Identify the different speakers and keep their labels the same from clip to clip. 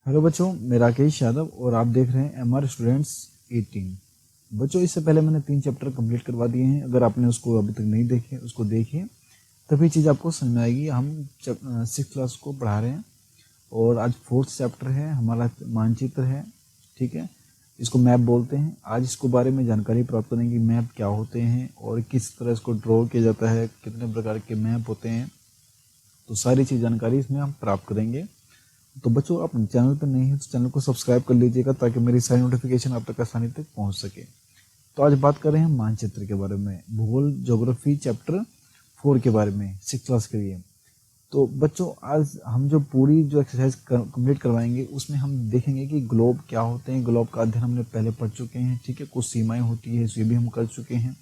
Speaker 1: Hello बच्चों, मैं राकेश यादव और आप देख रहे हैं एमआर स्टूडेंट्स 18। बच्चों, इससे पहले मैंने 3 चैप्टर कंप्लीट करवा दिए हैं। अगर आपने उसको अभी तक नहीं देखे उसको देखिए, तभी चीज़ आपको समझ में आएगी। हम 6th क्लास को पढ़ा रहे हैं और आज 4th चैप्टर है हमारा, मानचित्र है। ठीक है, इसको मैप बोलते हैं। आज इसको बारे में जानकारी प्राप्त करेंगे, मैप क्या होते हैं और किस तरह इसको ड्रॉ किया जाता है, कितने प्रकार के मैप होते हैं। तो सारी चीज़ जानकारी इसमें हम प्राप्त करेंगे। तो बच्चों, आप चैनल पर नहीं है तो चैनल को सब्सक्राइब कर लीजिएगा ताकि मेरी सारी नोटिफिकेशन आप तक आसानी तक पहुंच सके। तो आज बात कर रहे हैं मानचित्र के बारे में, भूगोल ज्योग्राफी चैप्टर 4 के बारे में, 6th क्लास के लिए। तो बच्चों, आज हम जो पूरी जो एक्सरसाइज कंप्लीट करवाएंगे उसमें हम देखेंगे कि ग्लोब क्या होते हैं। ग्लोब का अध्ययन हमने पहले पढ़ चुके हैं। ठीक है, कुछ सीमाएं होती है ये भी हम कर चुके हैं।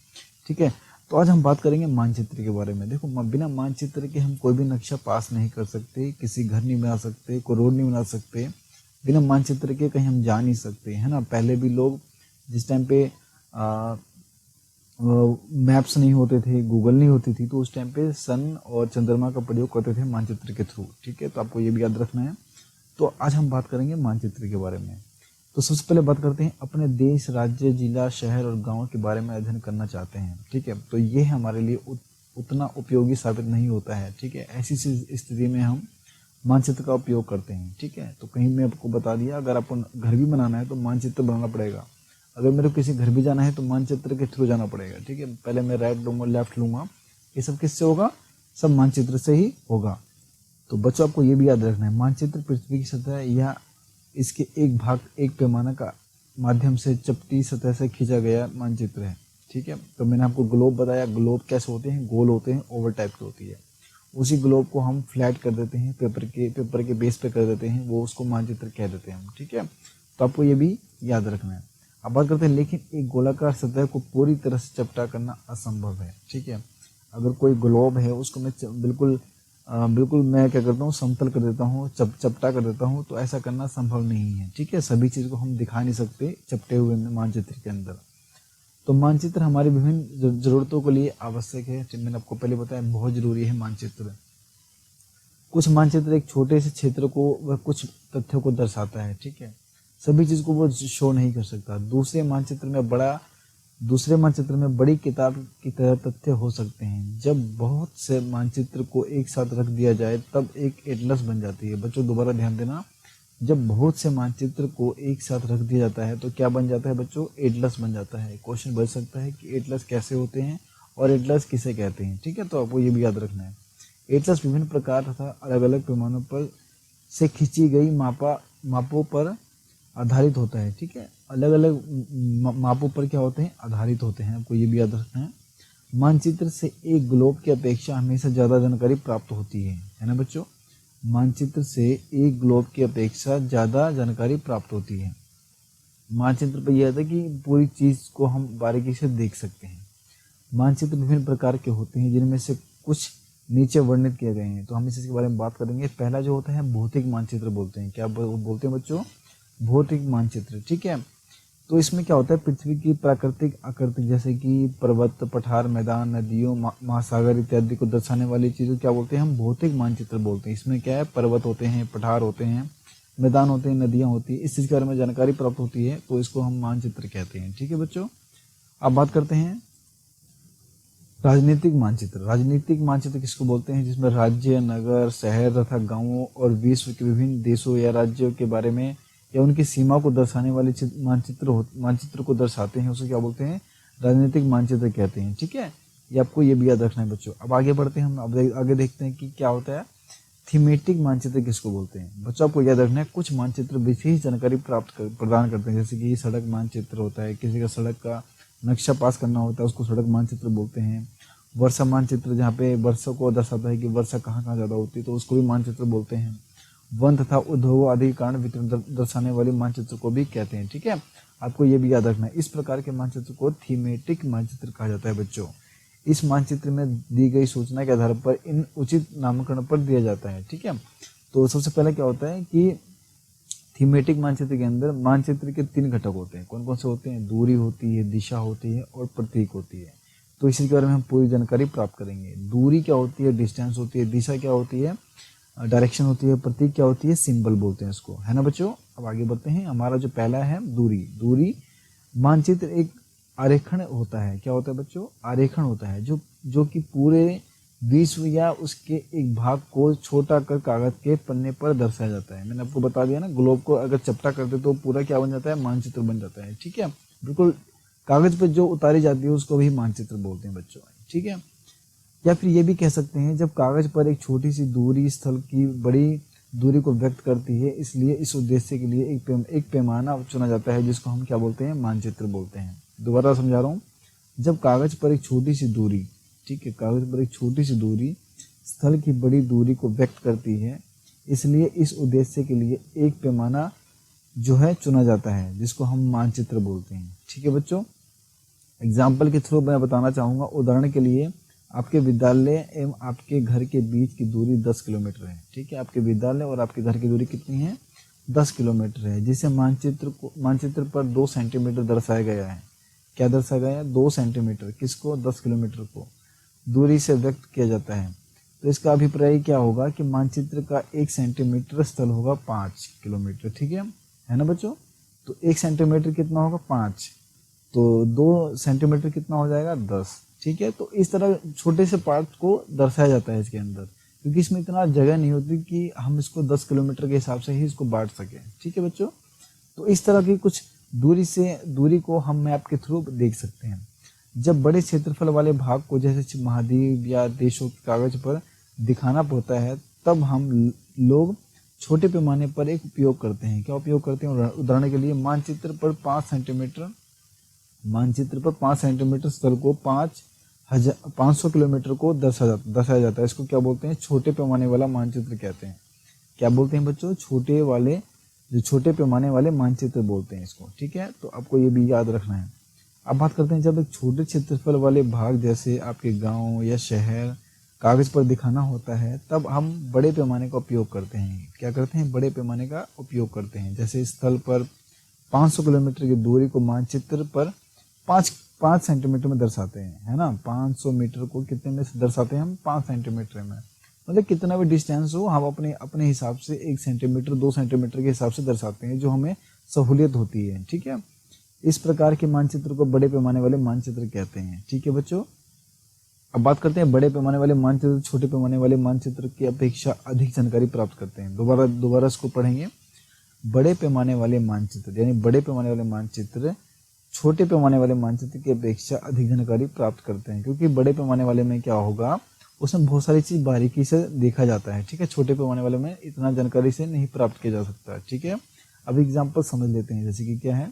Speaker 1: ठीक है, तो आज हम बात करेंगे मानचित्र के बारे में। देखो, बिना मानचित्र के हम कोई भी नक्शा पास नहीं कर सकते, किसी घर नहीं बना सकते, कोई रोड नहीं बना सकते। बिना मानचित्र के कहीं हम जा नहीं सकते, है ना। पहले भी लोग जिस टाइम पे मैप्स नहीं होते थे, गूगल नहीं होती थी, तो उस टाइम पे सन और चंद्रमा का प्रयोग करते थे मानचित्र के थ्रू। ठीक है, तो आपको ये भी याद रखना है। तो आज हम बात करेंगे मानचित्र के बारे में। तो सबसे पहले बात करते हैं, अपने देश, राज्य, जिला, शहर और गांव के बारे में अध्ययन करना चाहते हैं। ठीक है, तो ये हमारे लिए उतना उपयोगी साबित नहीं होता है। ठीक है, ऐसी स्थिति में हम मानचित्र का उपयोग करते हैं। ठीक है, तो कहीं मैं आपको बता दिया, अगर आपको घर भी बनाना है तो मानचित्र बनाना पड़ेगा। अगर मेरे को किसी घर भी जाना है तो मानचित्र के थ्रू जाना पड़ेगा। ठीक है, पहले मैं राइट लूँगा, लेफ्ट लूँगा, ये सब किससे होगा? सब मानचित्र से ही होगा। तो बच्चों, आपको ये भी याद रखना है, मानचित्र पृथ्वी की सतह या इसके एक भाग, एक पैमाना का माध्यम से चपटी सतह से खींचा गया मानचित्र है। ठीक है, तो मैंने आपको ग्लोब बताया। ग्लोब कैसे होते हैं? गोल होते हैं, ओवल टाइप की होती है। उसी ग्लोब को हम फ्लैट कर देते हैं, पेपर के बेस पे कर देते हैं, वो उसको मानचित्र कह देते हैं हम। ठीक है, तो आपको ये भी याद रखना है। अब बात करते हैं, लेकिन एक गोलाकार सतह को पूरी तरह से चपटा करना असंभव है। ठीक है, अगर कोई ग्लोब है उसको मैं बिल्कुल मैं क्या करता हूँ, समतल कर देता हूँ, चपटा कर देता हूँ, तो ऐसा करना संभव नहीं है। ठीक है, सभी चीज़ को हम दिखा नहीं सकते चपटे हुए मानचित्र के अंदर। तो मानचित्र हमारी विभिन्न जरूरतों के लिए आवश्यक है। मैंने आपको पहले बताया, बहुत जरूरी है मानचित्र। कुछ मानचित्र एक छोटे से क्षेत्र को व कुछ तथ्यों को दर्शाता है। ठीक है, सभी चीज़ को वो शो नहीं कर सकता। दूसरे मानचित्र में बड़ी किताब की तरह तथ्य हो सकते हैं। जब बहुत से मानचित्र को एक साथ रख दिया जाए तब एक एटलस बन जाती है। बच्चों, दोबारा ध्यान देना, जब बहुत से मानचित्र को एक साथ रख दिया जाता है तो क्या बन जाता है बच्चों? एटलस बन जाता है। क्वेश्चन बन सकता है कि एटलस कैसे होते हैं और एटलस किसे कहते हैं। ठीक है, तो आपको ये भी याद रखना है। एटलस विभिन्न प्रकार तथा अलग अलग पैमानों पर से खींची गई मापों पर आधारित होता है। ठीक है, अलग अलग मापों पर क्या होते हैं? आधारित होते हैं। आपको ये भी याद रखना है। मानचित्र से एक ग्लोब की अपेक्षा हमेशा ज़्यादा जानकारी प्राप्त होती है ना बच्चों। मानचित्र से एक ग्लोब की अपेक्षा ज़्यादा जानकारी प्राप्त होती है। मानचित्र पर यह था कि पूरी चीज़ को हम बारीकी से देख सकते हैं। मानचित्र विभिन्न प्रकार के होते हैं, जिनमें से कुछ नीचे वर्णित किए गए हैं। तो हम इसके बारे में बात करेंगे। पहला जो होता है भौतिक मानचित्र बोलते हैं। क्या बोलते हैं बच्चों? भौतिक मानचित्र। ठीक है, तो इसमें क्या होता है? पृथ्वी की प्राकृतिक आकृति, जैसे कि पर्वत, पठार, मैदान, नदियों, महासागर इत्यादि को दर्शाने वाली चीज़ों क्या बोलते हैं? हम भौतिक मानचित्र बोलते हैं। इसमें क्या है? पर्वत होते हैं, पठार होते हैं, मैदान होते हैं, नदियाँ होती है, इस चीज़ के बारे में जानकारी प्राप्त होती है, तो इसको हम मानचित्र कहते हैं। ठीक है बच्चों, अब बात करते हैं राजनीतिक मानचित्र। राजनीतिक मानचित्र किसको बोलते हैं? जिसमें राज्य, नगर, शहर तथा गांवों और विश्व के विभिन्न देशों या राज्यों के बारे में या उनकी सीमा को दर्शाने वाले मानचित्र को दर्शाते हैं, उसे क्या बोलते हैं? राजनीतिक मानचित्र कहते हैं। ठीक है, ये आपको ये भी याद रखना है बच्चों। अब आगे बढ़ते हैं, हम अब आगे देखते हैं कि क्या होता है थीमेटिक मानचित्र किसको बोलते हैं। बच्चों, आपको याद रखना है, कुछ मानचित्र विशेष जानकारी प्रदान करते हैं। जैसे कि सड़क मानचित्र होता है, किसी का सड़क का नक्शा पास करना होता है, उसको सड़क मानचित्र बोलते हैं। वर्षा मानचित्र, जहाँ पे वर्षा को दर्शाता है कि वर्षा कहाँ कहाँ ज़्यादा होती है, तो उसको भी मानचित्र बोलते हैं। वन तथा उद्योग आदि के कारण वितरण दर्शाने वाले मानचित्र को भी कहते हैं। ठीक है, आपको ये भी याद रखना है। इस प्रकार के मानचित्र को थीमेटिक मानचित्र कहा जाता है बच्चों। इस मानचित्र में दी गई सूचना के आधार पर इन उचित नामकरण पर दिया जाता है। ठीक है, तो सबसे पहले क्या होता है कि थीमेटिक मानचित्र के अंदर मानचित्र के 3 घटक होते हैं। कौन कौन से होते हैं? दूरी होती है, दिशा होती है और प्रतीक होती है। तो इसी के बारे में हम पूरी जानकारी प्राप्त करेंगे। दूरी क्या होती है? डिस्टेंस होती है। दिशा क्या होती है? डायरेक्शन होती है, प्रतीक क्या होती है, सिंबल बोलते हैं इसको, है ना बच्चों। अब आगे बढ़ते हैं। हमारा जो पहला है दूरी। दूरी मानचित्र एक आरेखण होता है। क्या होता है बच्चों, आरेखण होता है, जो कि पूरे विश्व या उसके एक भाग को छोटा कर कागज के पन्ने पर दर्शाया जाता है। मैंने आपको बता दिया ना, ग्लोब को अगर चपटा कर दे तो पूरा क्या बन जाता है, मानचित्र बन जाता है। ठीक है, बिल्कुल कागज पर जो उतारी जाती है उसको भी मानचित्र बोलते हैं बच्चों। ठीक है, या फिर ये भी कह सकते हैं जब कागज पर एक छोटी सी दूरी स्थल की बड़ी दूरी को व्यक्त करती है, इसलिए इस उद्देश्य के लिए एक पैमाना चुना जाता है, जिसको हम क्या बोलते हैं, मानचित्र बोलते हैं। दोबारा समझा रहा हूँ, जब कागज पर एक छोटी सी दूरी, ठीक है, कागज पर एक छोटी सी दूरी स्थल की बड़ी दूरी को व्यक्त करती है, इसलिए इस उद्देश्य के लिए एक पैमाना जो है चुना जाता है, जिसको हम मानचित्र बोलते हैं। ठीक है बच्चों, एग्जाम्पल के थ्रू मैं बताना चाहूँगा। उदाहरण के लिए आपके विद्यालय एवं आपके घर के बीच की दूरी 10 किलोमीटर है। ठीक है, आपके विद्यालय और आपके घर की दूरी कितनी है, 10 किलोमीटर है, जिसे मानचित्र पर 2 सेंटीमीटर दर्शाया गया है। क्या दर्शाया गया है, 2 सेंटीमीटर, किसको, 10 किलोमीटर को दूरी से व्यक्त किया जाता है। तो इसका अभिप्राय क्या होगा कि मानचित्र का 1 सेंटीमीटर स्थल होगा 5 किलोमीटर। ठीक है ना बच्चों। तो 1 सेंटीमीटर कितना होगा, 5, तो 2 सेंटीमीटर कितना हो जाएगा, 10। ठीक है, तो इस तरह छोटे से पार्ट को दर्शाया जाता है इसके अंदर, क्योंकि इसमें इतना जगह नहीं होती कि हम इसको 10 किलोमीटर के हिसाब से ही इसको बांट सकें। ठीक है बच्चों, तो इस तरह की कुछ दूरी को हम मैप के थ्रू देख सकते हैं। जब बड़े क्षेत्रफल वाले भाग को जैसे महाद्वीप या देशों के कागज पर दिखाना पड़ता है, तब हम लोग छोटे पैमाने पर एक उपयोग करते हैं। क्या उपयोग करते हैं, उदाहरण के लिए मानचित्र पर 5 सेंटीमीटर स्थल को 500 किलोमीटर को दर्शाया जाता है। इसको क्या बोलते हैं, छोटे पैमाने वाला मानचित्र कहते हैं। क्या बोलते हैं बच्चों, छोटे पैमाने वाले मानचित्र बोलते हैं इसको। ठीक है, तो आपको ये भी याद रखना है। अब बात करते हैं, जब एक छोटे क्षेत्रफल वाले भाग जैसे आपके गांव या शहर कागज पर दिखाना होता है, तब हम बड़े पैमाने का उपयोग करते हैं। क्या करते हैं, बड़े पैमाने का उपयोग करते हैं। जैसे स्थल पर 500 किलोमीटर की दूरी को मानचित्र पर 5 सेंटीमीटर में दर्शाते हैं, है ना। 500 मीटर को कितने में दर्शाते हैं हम, 5 सेंटीमीटर में। मतलब कितना भी डिस्टेंस हो हम अपने हिसाब से 1 सेंटीमीटर 2 सेंटीमीटर के हिसाब से दर्शाते हैं, जो हमें सहूलियत होती है। ठीक है, इस प्रकार के मानचित्र को बड़े पैमाने वाले मानचित्र कहते हैं। ठीक है बच्चों, अब बात करते हैं बड़े पैमाने वाले मानचित्र छोटे पैमाने वाले मानचित्र की अपेक्षा अधिक जानकारी प्राप्त करते हैं। दोबारा इसको पढ़ेंगे। बड़े पैमाने वाले मानचित्र यानी बड़े पैमाने वाले मानचित्र छोटे पैमाने वाले मानचित्र की अपेक्षा अधिक जानकारी प्राप्त करते हैं, क्योंकि बड़े पैमाने वाले में क्या होगा, उसमें बहुत सारी चीज बारीकी से देखा जाता है। ठीक है, छोटे पैमाने वाले में इतना जानकारी से नहीं प्राप्त किया जा सकता। ठीक है, अब एग्जाम्पल समझ लेते हैं, जैसे कि क्या है।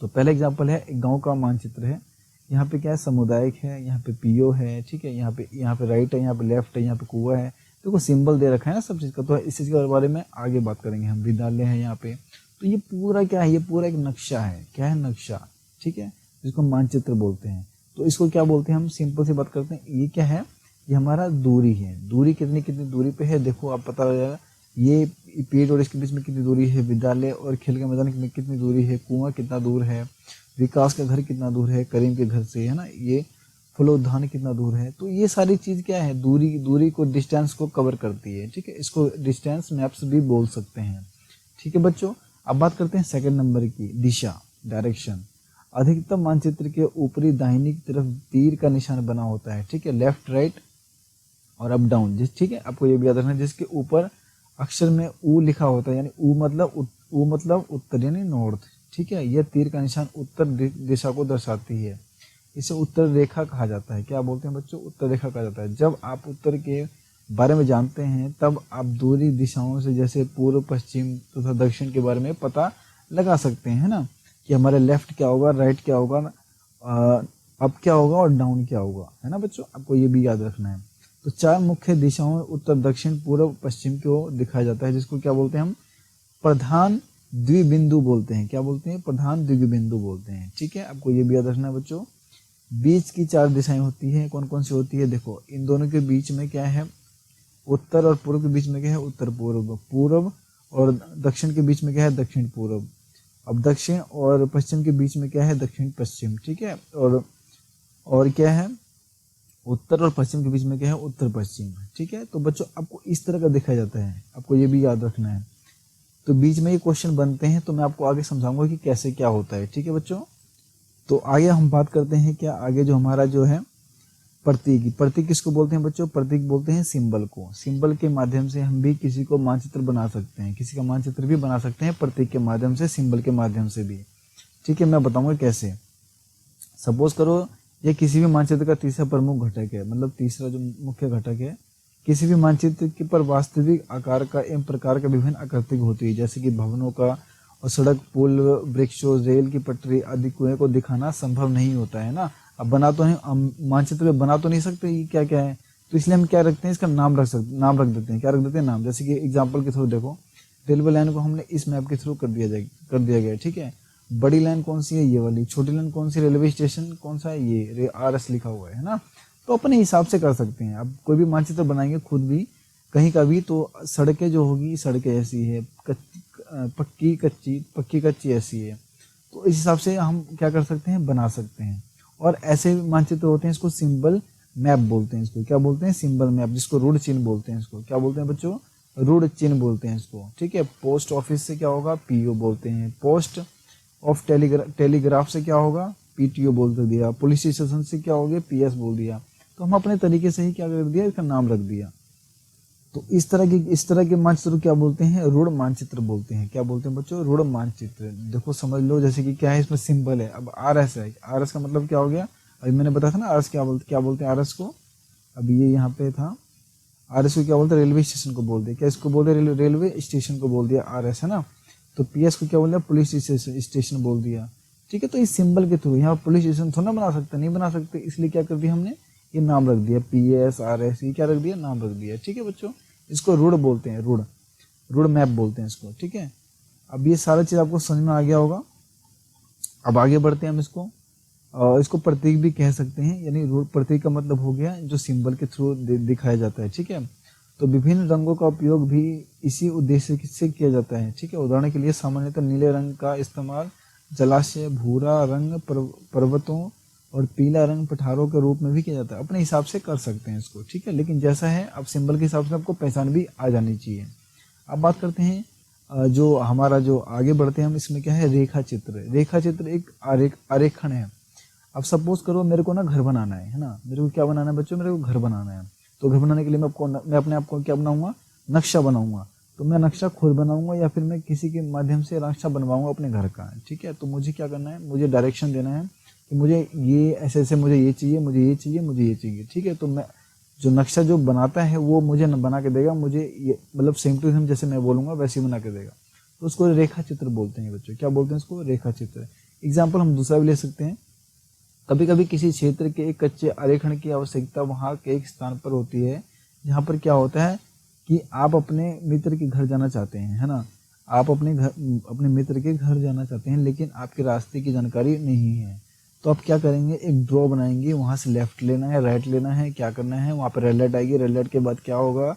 Speaker 1: तो पहला एग्जाम्पल है, एक गांव का मानचित्र है। यहाँ पे क्या है, सामुदायिक है, यहाँ पे पीओ है। ठीक है, यहाँ पे राइट है, यहाँ पे लेफ्ट है, यहाँ पे कुआं है। देखो सिंबल दे रखा है ना सब चीज का। तो इस चीज के बारे में आगे बात करेंगे हम। विद्यालय है यहाँ पे। तो ये पूरा क्या है, ये पूरा एक नक्शा है। क्या है, नक्शा। ठीक है, जिसको मानचित्र बोलते हैं। तो इसको क्या बोलते हैं, हम सिंपल सी बात करते हैं। ये क्या है, ये हमारा दूरी है। दूरी कितनी दूरी पे है, देखो आप पता लगा। ये पेड़ और इसके बीच में कितनी दूरी है, विद्यालय और खेल के मैदान में कितनी दूरी है, कुआं कितना दूर है, विकास का घर कितना दूर है करीम के घर से, है ना, ये फलोद्यान कितना दूर है। तो ये सारी चीज क्या है, दूरी को, डिस्टेंस को कवर करती है। ठीक है, इसको डिस्टेंस मैप्स भी बोल सकते हैं। ठीक है बच्चों, अब बात करते हैं सेकंड नंबर की, दिशा, डायरेक्शन। अधिकतम मानचित्र के ऊपरी दाहिनी की तरफ तीर का निशान बना होता है। ठीक है, लेफ्ट राइट और अप डाउन। ठीक है, आपको ये भी याद रखना है, जिसके ऊपर अक्षर में ऊ लिखा होता है, यानी ऊ मतलब उत्तर यानी नॉर्थ। ठीक है, यह तीर का निशान उत्तर दिशा को दर्शाती है। इसे उत्तर रेखा कहा जाता है। क्या बोलते हैं बच्चों, उत्तर रेखा कहा जाता है। जब आप उत्तर के बारे में जानते हैं, तब आप दूरी दिशाओं से जैसे पूर्व पश्चिम तथा दक्षिण के बारे में पता लगा सकते हैं, है ना, कि हमारे लेफ्ट क्या होगा, राइट क्या होगा, अप क्या होगा और डाउन क्या होगा, है ना बच्चों। आपको ये भी याद रखना है। तो 4 मुख्य दिशाओं उत्तर दक्षिण पूर्व पश्चिम को दिखाया जाता है, जिसको क्या बोलते हैं हम, प्रधान द्विबिंदु बोलते हैं। क्या बोलते हैं, प्रधान द्विबिंदु बोलते हैं। ठीक है, आपको ये भी याद रखना है बच्चों। बीच की 4 दिशाएं होती हैं, कौन कौन सी होती है, देखो इन दोनों के बीच में क्या है, उत्तर और पूर्व के बीच में क्या है, उत्तर पूर्व। पूर्व और दक्षिण के बीच में क्या है, दक्षिण पूर्व। अब दक्षिण और पश्चिम के बीच में क्या है, दक्षिण पश्चिम। ठीक है, और क्या है, उत्तर और पश्चिम के बीच में क्या है, उत्तर पश्चिम, ठीक है। तो बच्चों आपको इस तरह का दिखाया जाता है, आपको ये भी याद रखना है। तो बीच में ये क्वेश्चन बनते हैं, तो मैं आपको आगे समझाऊंगा कि कैसे क्या होता है, ठीक है बच्चों। तो आगे हम बात करते हैं क्या, आगे जो हमारा जो है प्रतीक, प्रतीक किसको बोलते हैं बच्चों, प्रतीक बोलते हैं सिंबल को। सिंबल के माध्यम से हम भी किसी को मानचित्र बना सकते हैं, किसी का मानचित्र भी बना सकते हैं प्रतीक के माध्यम से, सिंबल के माध्यम से भी, ठीक है। मैं बताऊंगा कैसे। सपोज करो ये किसी भी मानचित्र का तीसरा प्रमुख घटक है, मतलब तीसरा जो मुख्य घटक है किसी भी मानचित्र के पर वास्तविक आकार का एवं प्रकार का विभिन्न आकृति होती है, जैसे कि भवनों का और सड़क, पुल, वृक्षों, रेल की पटरी आदि कुएं को दिखाना संभव नहीं होता है ना। अब बना तो नहीं, मानचित्र में बना तो नहीं सकते ये क्या क्या है, तो इसलिए हम क्या रखते हैं, इसका नाम रख देते हैं। क्या रख देते हैं, नाम। जैसे कि एग्जाम्पल के थ्रू देखो, रेलवे लाइन को हमने इस मैप के थ्रू कर दिया गया, ठीक है। बड़ी लाइन कौन सी है, ये वाली। छोटी लाइन कौन सी, रेलवे स्टेशन कौन सा है, ये RS लिखा हुआ है ना। तो अपने हिसाब से कर सकते हैं। अब कोई भी मानचित्र बनाएंगे खुद भी कहीं का भी, तो सड़कें जो होगी, सड़कें ऐसी है, पक्की कच्ची ऐसी है, तो इस हिसाब से हम क्या कर सकते हैं, बना सकते हैं। और ऐसे मानचित्र होते हैं, इसको सिंबल मैप बोलते हैं। इसको क्या बोलते हैं, सिंबल मैप, जिसको रूढ़ चिन्ह बोलते हैं। इसको क्या बोलते हैं बच्चों, रूढ़ चिन्ह बोलते हैं इसको, ठीक है। पोस्ट ऑफिस से क्या होगा, PO बोलते हैं। पोस्ट ऑफ टेलीग्राफ से क्या होगा, PTO बोल दिया। पुलिस स्टेशन से क्या हो गया, PS बोल दिया। तो हम अपने तरीके से ही क्या कर दिया, इसका नाम रख दिया। तो इस तरह के मानचित्र क्या बोलते हैं, रूढ़ मानचित्र बोलते हैं। क्या बोलते हैं बच्चों, रूढ़ मानचित्र। देखो समझ लो, जैसे कि क्या है, इसमें सिंबल है। अब RS है, RS का मतलब क्या हो गया, अभी मैंने बताया था ना RS क्या बोलते हैं RS को। अब ये यहाँ पे था, RS को क्या बोलते हैं, रेलवे स्टेशन को बोल दिया। क्या इसको बोल दिया, रेलवे स्टेशन को बोल दिया RS, है ना। तो PS को क्या बोल दिया, पुलिस स्टेशन बोल दिया, ठीक है। तो इस सिंबल के थ्रू यहाँ पुलिस स्टेशन थोड़ा ना बना सकते, नहीं बना सकते, इसलिए क्या कर दिया हमने, ये नाम रख दिया, PS RS, ये क्या रख दिया, नाम रख दिया, ठीक है बच्चों। इसको रूढ़ बोलते हैं, रूढ़ मैप बोलते हैं इसको, ठीक है। अब ये सारा चीज आपको समझ में आ गया होगा। अब आगे बढ़ते हैं हम इसको प्रतीक भी कह सकते हैं, यानी रूढ़ प्रतीक का मतलब हो गया जो सिंबल के थ्रू दिखाया जाता है, ठीक है। तो विभिन्न रंगों का उपयोग भी इसी उद्देश्य से किया जाता है, ठीक है। उदाहरण के लिए सामान्यतः नीले रंग का इस्तेमाल जलाशय, भूरा रंग पर्वतों और पीला रंग पठारों के रूप में भी किया जाता है। अपने हिसाब से कर सकते हैं इसको, ठीक है। लेकिन जैसा है, अब सिंबल के हिसाब से आपको पहचान भी आ जानी चाहिए। अब बात करते हैं जो हमारा जो आगे बढ़ते हैं हम, इसमें क्या है, रेखा चित्र। रेखा चित्र एक आरेखण है। अब सपोज करो मेरे को ना घर बनाना है ना, मेरे को क्या बनाना है बच्चों, मेरे को घर बनाना है। तो घर बनाने के लिए मैं अपने आप को क्या बनाऊंगा, नक्शा बनाऊंगा। तो मैं नक्शा खुद बनाऊंगा या फिर मैं किसी के माध्यम से नक्शा बनवाऊंगा अपने घर का, ठीक है। तो मुझे क्या करना है, मुझे डायरेक्शन देना है कि मुझे ये ऐसे मुझे ये चाहिए, मुझे ये चाहिए, मुझे ये चाहिए, ठीक है। तो मैं जो नक्शा जो बनाता है वो मुझे बना के देगा, मुझे ये मतलब सेम टू सेम जैसे मैं बोलूंगा वैसे ही बना के देगा। तो उसको रेखा चित्र बोलते हैं बच्चों। क्या बोलते हैं इसको, रेखा चित्र। एग्जाम्पल हम दूसरा भी ले सकते हैं। कभी कभी किसी क्षेत्र के एक कच्चे आरेखण की आवश्यकता वहाँ के एक स्थान पर होती है, जहाँ पर क्या होता है कि आप अपने मित्र के घर जाना चाहते हैं, है ना। आप अपने मित्र के घर जाना चाहते हैं, लेकिन आपके रास्ते की जानकारी नहीं है। तो आप क्या करेंगे, एक ड्रॉ बनाएंगे, वहाँ से लेफ्ट लेना है, राइट लेना है, क्या करना है, वहाँ पर रेड लाइट आएगी, रेड लाइट के बाद क्या होगा,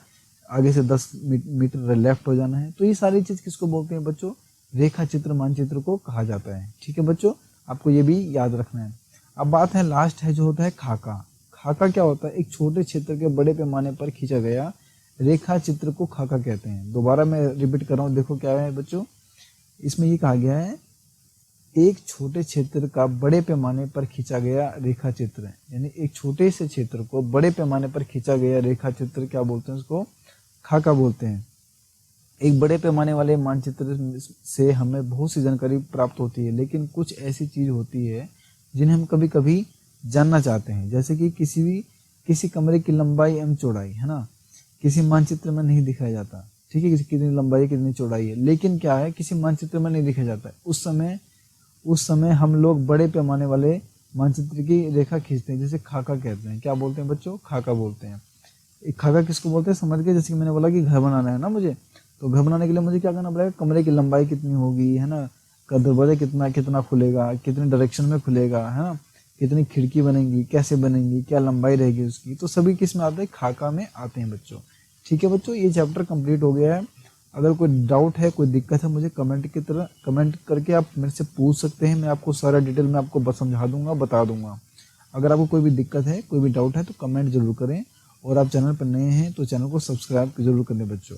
Speaker 1: आगे से 10 मीटर लेफ्ट हो जाना है। तो ये सारी चीज़ किसको बोलते हैं बच्चों, रेखा चित्र मानचित्र को कहा जाता है, ठीक है बच्चों। आपको ये भी याद रखना है। अब बात है लास्ट है जो होता है खाका। खाका क्या होता है, एक छोटे क्षेत्र के बड़े पैमाने पर खींचा गया रेखा चित्र को खाका कहते हैं। दोबारा मैं रिपीट कर रहा हूँ, देखो क्या है बच्चों, इसमें ये कहा गया है एक छोटे क्षेत्र का बड़े पैमाने पर खींचा गया रेखा चित्र, यानी एक छोटे से क्षेत्र को बड़े पैमाने पर खींचा गया रेखा चित्र क्या बोलते हैं, उसको खाका बोलते हैं। एक बड़े पैमाने वाले मानचित्र से हमें बहुत सी जानकारी प्राप्त होती है, लेकिन कुछ ऐसी चीज होती है जिन्हें हम कभी कभी जानना चाहते हैं, जैसे कि किसी कमरे की लंबाई एवं चौड़ाई, है ना, किसी मानचित्र में नहीं दिखाया जाता, ठीक है। कितनी लंबाई कितनी चौड़ाई है, लेकिन क्या है किसी मानचित्र में नहीं दिखाया जाता है। उस समय हम लोग बड़े पैमाने वाले मानचित्र की रेखा खींचते हैं, जैसे खाका कहते हैं। क्या बोलते हैं बच्चों, खाका बोलते हैं। एक खाका किसको बोलते हैं समझ गए, जैसे कि मैंने बोला कि घर बनाना है ना मुझे, तो घर बनाने के लिए मुझे क्या करना पड़ेगा, कमरे की लंबाई कितनी होगी, है ना, दरवाजा कितना खुलेगा, कितने डायरेक्शन में खुलेगा, है ना, कितनी खिड़की बनेंगी, कैसे बनेंगी, क्या लंबाई रहेगी उसकी, तो सभी किस में आते हैं, खाका में आते हैं बच्चों, ठीक है बच्चों। ये चैप्टर कंप्लीट हो गया है। अगर कोई डाउट है, कोई दिक्कत है, मुझे कमेंट करके आप मेरे से पूछ सकते हैं। मैं आपको सारा डिटेल में आपको समझा दूंगा, बता दूंगा। अगर आपको कोई भी दिक्कत है, कोई भी डाउट है तो कमेंट जरूर करें, और आप चैनल पर नए हैं तो चैनल को सब्सक्राइब जरूर करें बच्चों।